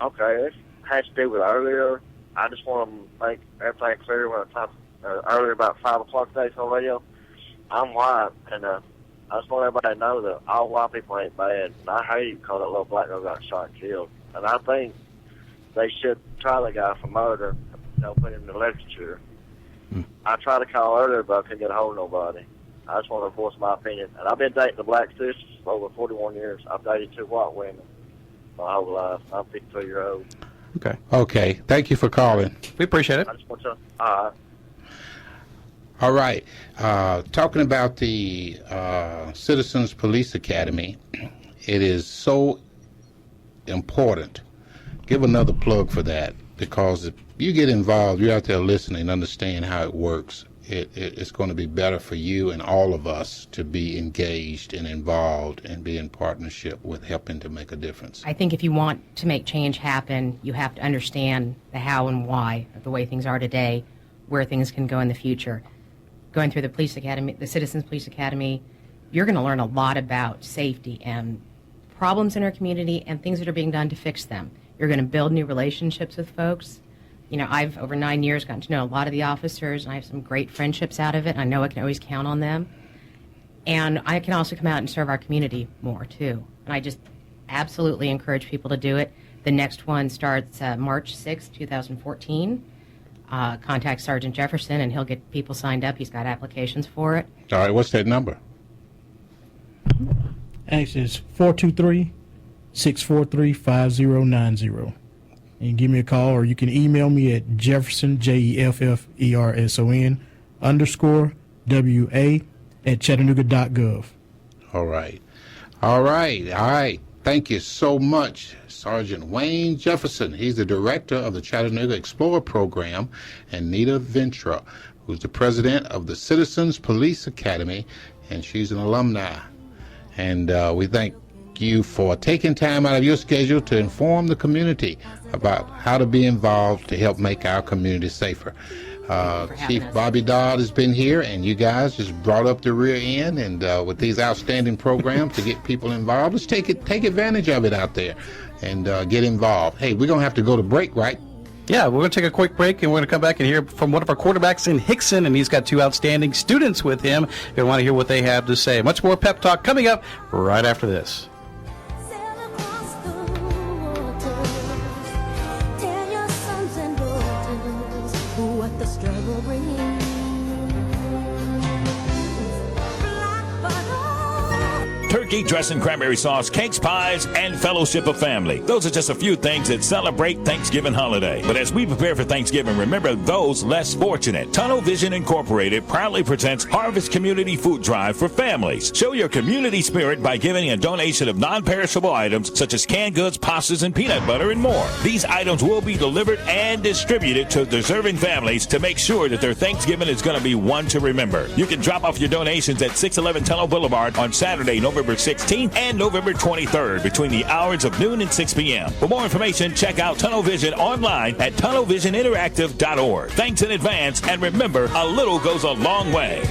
Okay, this has to do with earlier. I just want to make everything clear when I talked earlier about 5 o'clock days on radio. I'm white, and I just want everybody to know that all white people ain't bad. And I hate it because that little black girl got shot and killed. And I think they should try the guy for murder, put him in the literature. I tried to call earlier, but I couldn't get a hold of nobody. I just want to voice my opinion. And I've been dating the black sisters for over 41 years. I've dated 2 white women my whole life. I'm 52-year-old. Okay. Okay. Thank you for calling. We appreciate it. I just want to... All right. Talking about the Citizens Police Academy, it is so important. Give another plug for that, because if you get involved, you're out there listening, understand how it works, it's going to be better for you and all of us to be engaged and involved and be in partnership with helping to make a difference. I think if you want to make change happen, you have to understand the how and why of the way things are today, where things can go in the future. Going through the police academy, the Citizens Police Academy, you're going to learn a lot about safety and problems in our community and things that are being done to fix them. You're going to build new relationships with folks. I've, over 9 years, gotten to know a lot of the officers, and I have some great friendships out of it. I know I can always count on them. And I can also come out and serve our community more, too. And I just absolutely encourage people to do it. The next one starts March 6, 2014. Contact Sergeant Jefferson, and he'll get people signed up. He's got applications for it. All right, what's that number? Actually, it's 423-643-5090. You can give me a call, or you can email me at Jefferson, JEFFERSON _WA@Chattanooga.gov. All right. All right. Thank you so much, Sergeant Wayne Jefferson. He's the director of the Chattanooga Explorer Program, and Nita Ventra, who's the president of the Citizens Police Academy, and she's an alumni. And we thank you for taking time out of your schedule to inform the community about how to be involved to help make our community safer. Chief Bobby Dodd has been here, and you guys just brought up the rear end, and with these outstanding programs to get people involved, let's take advantage of it out there and get involved. Hey, we're going to have to go to break, right? Yeah, we're going to take a quick break, and we're going to come back and hear from one of our quarterbacks in Hixson, and he's got 2 outstanding students with him. You'll want to hear what they have to say. Much more Pep Talk coming up right after this. turkey, dressing, cranberry sauce, cakes, pies, and fellowship of family. Those are just a few things that celebrate Thanksgiving holiday. But as we prepare for Thanksgiving, remember those less fortunate. Tunnel Vision Incorporated proudly presents Harvest Community Food Drive for families. Show your community spirit by giving a donation of non-perishable items such as canned goods, pastas, and peanut butter, and more. These items will be delivered and distributed to deserving families to make sure that their Thanksgiving is going to be one to remember. You can drop off your donations at 611 Tunnel Boulevard on Saturday, November 16th and November 23rd between the hours of noon and 6 p.m. For more information, check out Tunnel Vision online at tunnelvisioninteractive.org. Thanks in advance, and remember, a little goes a long way.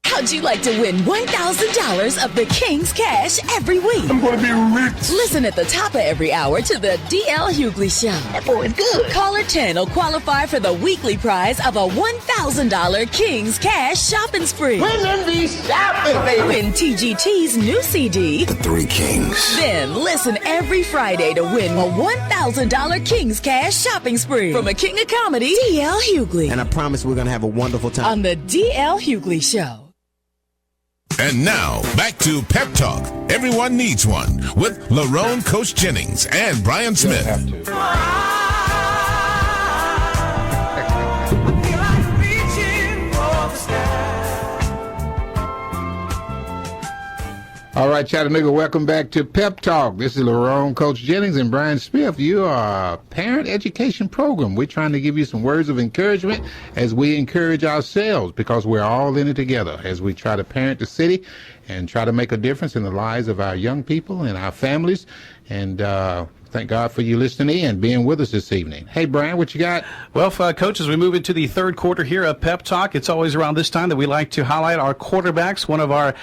How'd you like to win $1,000 of the King's Cash every week? I'm going to be rich. Listen at the top of every hour to the D.L. Hughley Show. That boy is good. Caller 10 will qualify for the weekly prize of a $1,000 King's Cash shopping spree. Winning be shopping, baby. Win TGT's new CD, The Three Kings. Then listen every Friday to win a $1,000 King's Cash shopping spree from a king of comedy, D.L. Hughley. And I promise we're going to have a wonderful time. On the D.L. Hughley Show. And now, back to Pep Talk. Everyone needs one with Lerone, Coach Jennings, and Brian Smith. All right, Chattanooga, welcome back to Pep Talk. This is Lerone, Coach Jennings, and Brian Smith. You are a parent education program. We're trying to give you some words of encouragement as we encourage ourselves, because we're all in it together as we try to parent the city and try to make a difference in the lives of our young people and our families. And thank God for you listening in and being with us this evening. Hey, Brian, what you got? Well, Coach, as we move into the third quarter here of Pep Talk, it's always around this time that we like to highlight our quarterbacks, one of our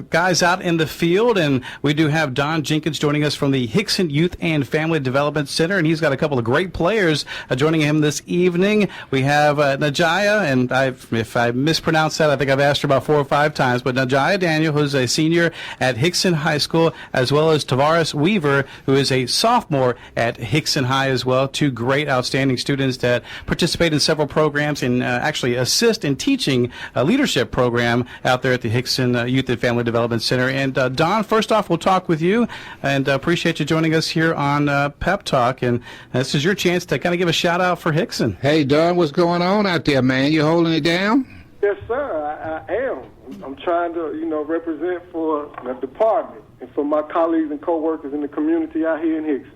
guys out in the field. And we do have Don Jenkins joining us from the Hixson Youth and Family Development Center, and he's got a couple of great players joining him this evening. We have Najaya, and if I mispronounce that, I think I've asked her about 4 or 5 times, but Najaya Daniel, who's a senior at Hixson High School, as well as Tavares Weaver, who is a sophomore at Hixson High as well. 2 great, outstanding students that participate in several programs and actually assist in teaching a leadership program out there at the Hixson Youth and Family Development Center. And Don, first off, we'll talk with you, and appreciate you joining us here on Pep Talk. And this is your chance to kind of give a shout out for Hixson. Hey, Don, what's going on out there, man? You holding it down? Yes, sir. I am. I'm trying to, represent for the department and for my colleagues and coworkers in the community out here in Hixson.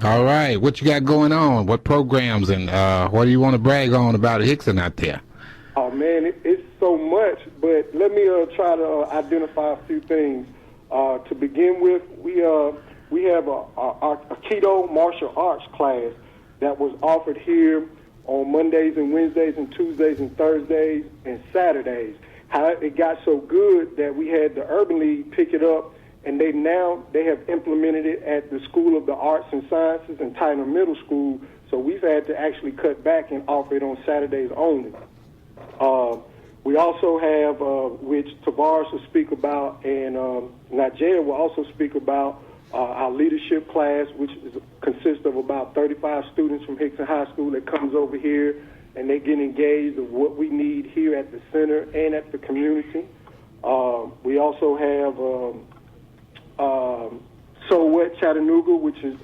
All right. What you got going on? What programs and what do you want to brag on about Hixson out there? Oh, man, it's so much, but let me try to identify a few things. To begin with, we have a Aikido martial arts class that was offered here on Mondays and Wednesdays and Tuesdays and Thursdays and Saturdays. It got so good that we had the Urban League pick it up, and they have implemented it at the School of the Arts and Sciences and Tyner Middle School, so we've had to actually cut back and offer it on Saturdays only. We also have, which Tavares will speak about, and Najee will also speak about, our leadership class, which consists of about 35 students from Hixson High School that comes over here, and they get engaged of what we need here at the center and at the community. We also have So What Chattanooga, which is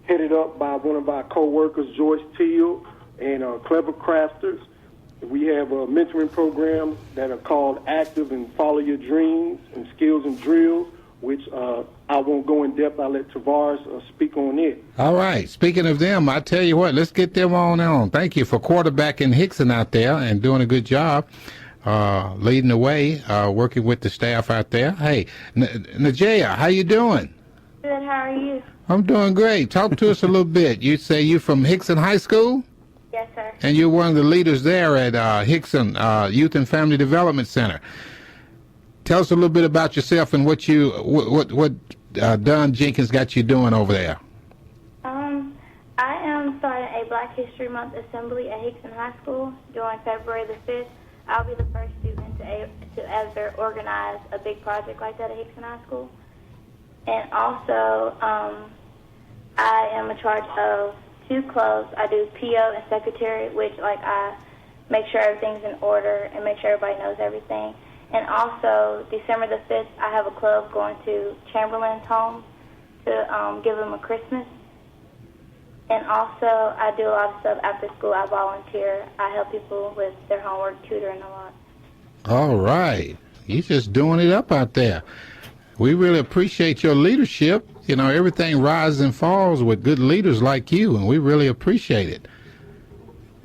headed up by one of our co-workers, Joyce Teal, and Clever Crafters. We have mentoring programs that are called Active and Follow Your Dreams and Skills and Drills, which I won't go in depth. I'll let Tavares speak on it. All right. Speaking of them, I tell you what, let's get them on. Thank you for quarterbacking Hixson out there and doing a good job, leading the way, working with the staff out there. Hey, Najee, how you doing? Good. How are you? I'm doing great. Talk to us a little bit. You say you're from Hixson High School? Yes, sir. And you're one of the leaders there at Hixson Youth and Family Development Center. Tell us a little bit about yourself and what Don Jenkins got you doing over there. I am starting a Black History Month assembly at Hixson High School during February the 5th. I'll be the first student to ever organize a big project like that at Hixson High School. And also, I am in charge of 2 clubs. I do PO and secretary, which I make sure everything's in order and make sure everybody knows everything. And also, December the 5th, I have a club going to Chamberlain's home to give them a Christmas. And also, I do a lot of stuff after school. I volunteer. I help people with their homework, tutoring a lot. All right. You're just doing it up out there. We really appreciate your leadership. You know, everything rises and falls with good leaders like you, and we really appreciate it.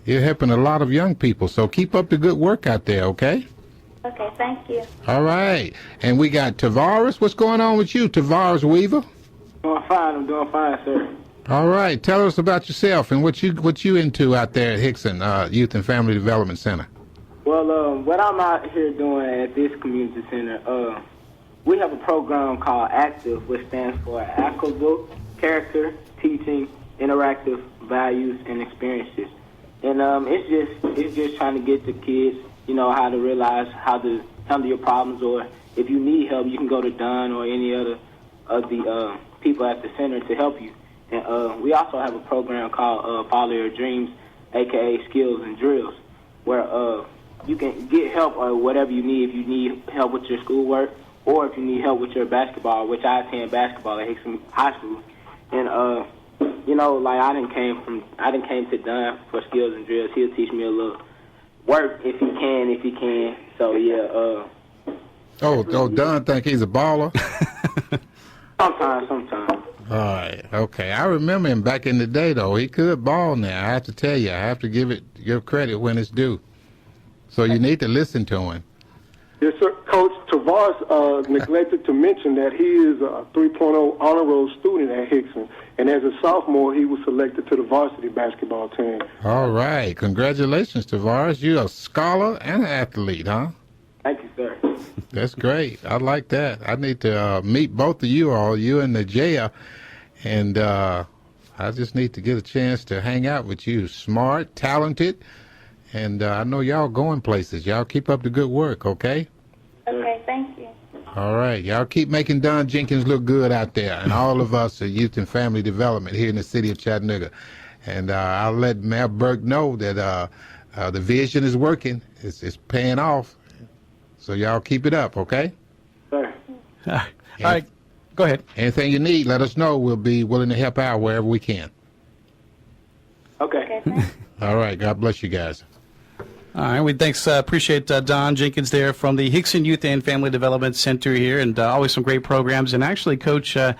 You're helping a lot of young people, so keep up the good work out there, okay? Okay, thank you. All right. And we got Tavares. What's going on with you, Tavares Weaver? Doing fine. I'm doing fine, sir. All right. Tell us about yourself and what you into out there at Hixson Youth and Family Development Center. Well, what I'm out here doing at this community center, we have a program called ACTIVE, which stands for Active Character, Teaching, Interactive Values, and Experiences. And it's just trying to get the kids, you know, how to realize how to handle your problems, or if you need help, you can go to Don or any other of the people at the center to help you. And we also have a program called Follow Your Dreams, a.k.a. Skills and Drills, where you can get help or whatever you need. If you need help with your schoolwork, or if you need help with your basketball, which I attend basketball at Hixson High School. And you know, like I didn't came to Don for Skills and Drills. He'll teach me a little work if he can. So yeah. Oh, Don think he's a baller? Sometimes. All right, okay. I remember him back in the day, though. He could ball now. I have to tell you. I have to give credit when it's due. So you need to listen to him. Yes, sir. Coach Tavares neglected to mention that he is a 3.0 honor roll student at Hixson, and as a sophomore, he was selected to the varsity basketball team. All right. Congratulations, Tavares. You're a scholar and an athlete, huh? Thank you, sir. That's great. I like that. I need to meet both of you all, you and the jail, and I just need to get a chance to hang out with you. Smart, talented, and I know y'all going places. Y'all keep up the good work, okay? Okay, thank you. All right. Y'all keep making Don Jenkins look good out there, and all of us at Youth and Family Development here in the city of Chattanooga. And I'll let Mayor Burke know that the vision is working. It's paying off. So y'all keep it up, okay? Sir. All right. Go ahead. Anything you need, let us know. We'll be willing to help out wherever we can. Okay. All right. God bless you guys. All right, we appreciate Don Jenkins there from the Hixson Youth and Family Development Center here, and always some great programs. And actually, Coach, they're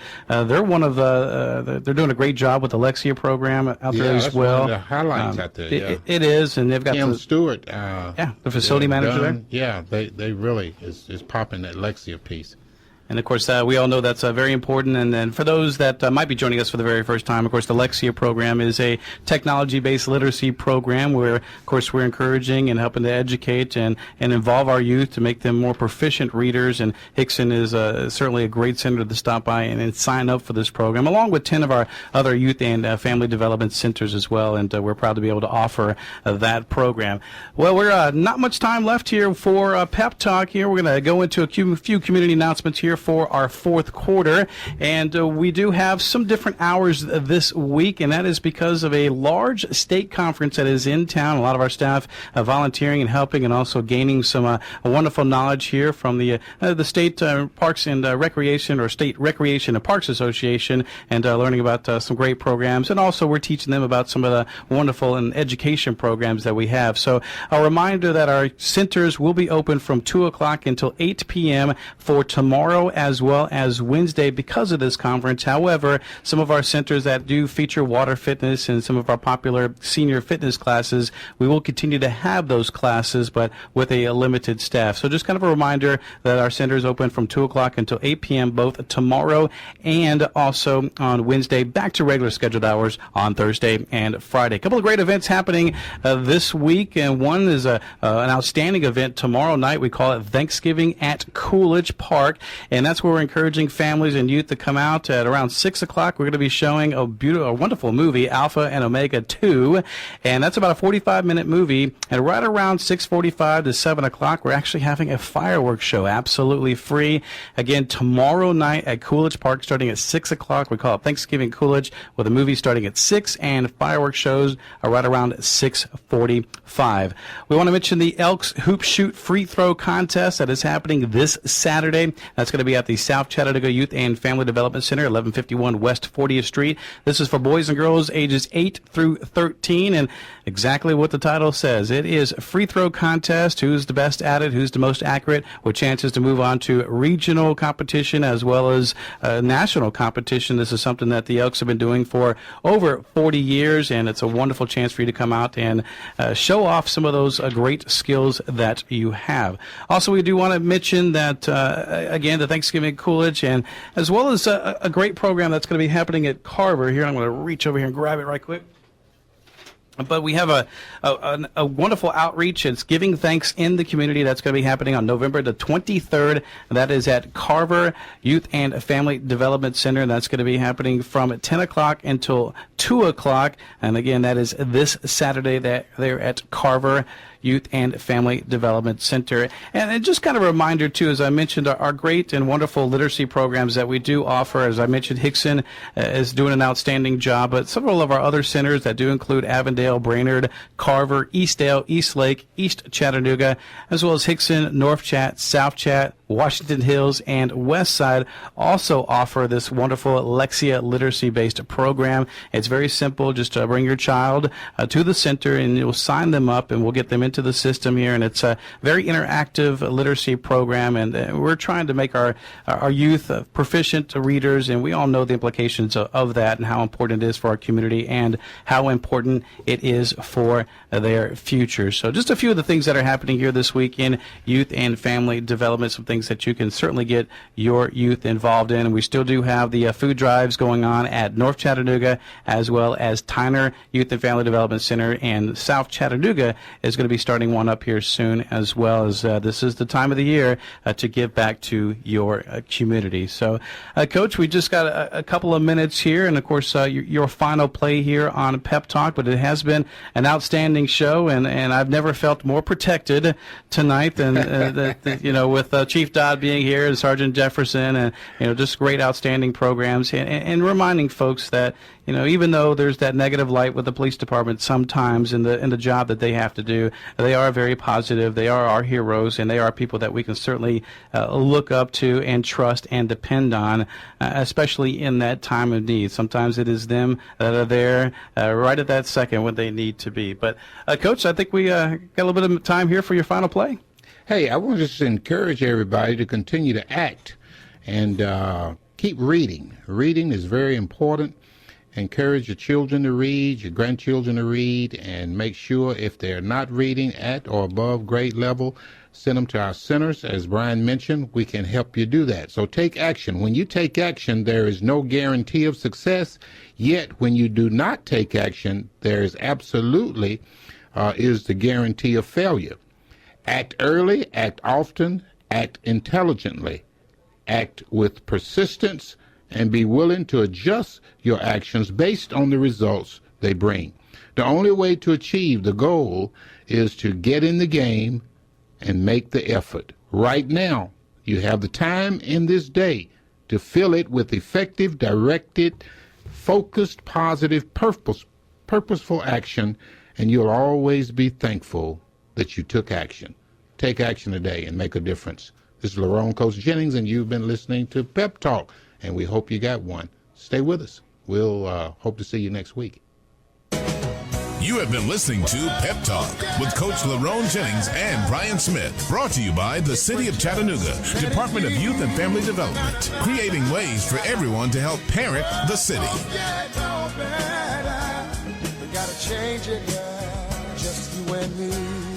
one of they're doing a great job with the Lexia program out there as well. One of the highlights out there. Yeah. It is, and they've got Kim Stewart. the facility manager there. Yeah, they really is popping that Lexia piece. And, of course, we all know that's very important. And then for those that might be joining us for the very first time, of course, the Lexia program is a technology-based literacy program where, of course, we're encouraging and helping to educate and involve our youth to make them more proficient readers. And Hixson is certainly a great center to stop by and sign up for this program, along with 10 of our other youth and family development centers as well. And we're proud to be able to offer that program. Well, we're not much time left here for PEP Talk here. We're going to go into a few community announcements here for our fourth quarter, and we do have some different hours this week, and that is because of a large state conference that is in town. A lot of our staff volunteering and helping, and also gaining some wonderful knowledge here from the State Parks and Recreation, or State Recreation and Parks Association, and learning about some great programs, and also we're teaching them about some of the wonderful and education programs that we have. So a reminder that our centers will be open from 2 o'clock until 8 p.m. for tomorrow as well as Wednesday because of this conference. However, some of our centers that do feature water fitness and some of our popular senior fitness classes, we will continue to have those classes, but with a limited staff. So just kind of a reminder that our center is open from 2 o'clock until 8 p.m. both tomorrow and also on Wednesday, back to regular scheduled hours on Thursday and Friday. A couple of great events happening this week, and one is an outstanding event tomorrow night. We call it Thanksgiving at Coolidge Park. and that's where we're encouraging families and youth to come out at around 6 o'clock. We're going to be showing a wonderful movie, Alpha and Omega 2, and that's about a 45-minute movie. And right around 6:45 to 7 o'clock, we're actually having a fireworks show, absolutely free. Again, tomorrow night at Coolidge Park, starting at 6 o'clock. We call it Thanksgiving Coolidge, with a movie starting at 6, and fireworks shows are right around 6:45. We want to mention the Elks Hoop Shoot Free Throw Contest that is happening this Saturday. That's going to be at the South Chattanooga Youth and Family Development Center, 1151 West 40th Street. This is for boys and girls ages 8 through 13, and exactly what the title says. It is a free throw contest. Who's the best at it? Who's the most accurate? With chances to move on to regional competition as well as national competition. This is something that the Elks have been doing for over 40 years, and it's a wonderful chance for you to come out and show off some of those great skills that you have. Also, we do want to mention that, again, the Thanksgiving Coolidge, and as well as a great program that's going to be happening at Carver. Here, I'm going to reach over here and grab it right quick. But we have a wonderful outreach. It's Giving Thanks in the Community. That's going to be happening on November the 23rd. That is at Carver Youth and Family Development Center. And that's going to be happening from 10 o'clock until 2 o'clock. And again, that is this Saturday there at Carver Youth and Family Development Center. And just kind of a reminder, too, as I mentioned, our great and wonderful literacy programs that we do offer. As I mentioned, Hixson is doing an outstanding job, but several of our other centers that do include Avondale, Brainerd, Carver, Eastdale, Eastlake, East Chattanooga, as well as Hixson, North Chat, South Chat, Washington Hills, and West Side also offer this wonderful Lexia literacy-based program. It's very simple. Just bring your child to the center, and you'll sign them up, and we'll get them into the system here. And it's a very interactive literacy program, and we're trying to make our youth proficient readers, and we all know the implications of that and how important it is for our community and how important it is for their future. So just a few of the things that are happening here this week in youth and family development, some things that you can certainly get your youth involved in. And we still do have the food drives going on at North Chattanooga, as well as Tyner Youth and Family Development Center, and South Chattanooga is going to be starting one up here soon, as well as this is the time of the year to give back to your community. So, Coach, we just got a couple of minutes here, and of course your final play here on Pep Talk, but it has been an outstanding show, and I've never felt more protected tonight than with Chief Dodd being here and Sergeant Jefferson, and just great, outstanding programs, and reminding folks that even though there's that negative light with the police department sometimes in the job that they have to do, they are very positive. They are our heroes, and they are people that we can certainly look up to and trust and depend on, especially in that time of need. Sometimes it is them that are there right at that second when they need to be. But, Coach, I think we got a little bit of time here for your final play. Hey, I want to just encourage everybody to continue to act and keep reading. Reading is very important. Encourage your children to read, your grandchildren to read, and make sure if they're not reading at or above grade level, send them to our centers. As Brian mentioned, we can help you do that. So take action. When you take action, there is no guarantee of success. Yet when you do not take action, there is absolutely is the guarantee of failure. Act early, act often, act intelligently, act with persistence, and be willing to adjust your actions based on the results they bring. The only way to achieve the goal is to get in the game and make the effort. Right now, you have the time in this day to fill it with effective, directed, focused, positive, purposeful action, and you'll always be thankful that you took action. Take action today and make a difference. This is Lerone Coach Jennings, and you've been listening to Pep Talk, and we hope you got one. Stay with us. We'll hope to see you next week. You have been listening to Pep Talk with Coach Lerone Jennings and Brian Smith. Brought to you by the City of Chattanooga, Department of Youth and Family Development. Creating ways for everyone to help parent the city. We gotta change it, just you and me.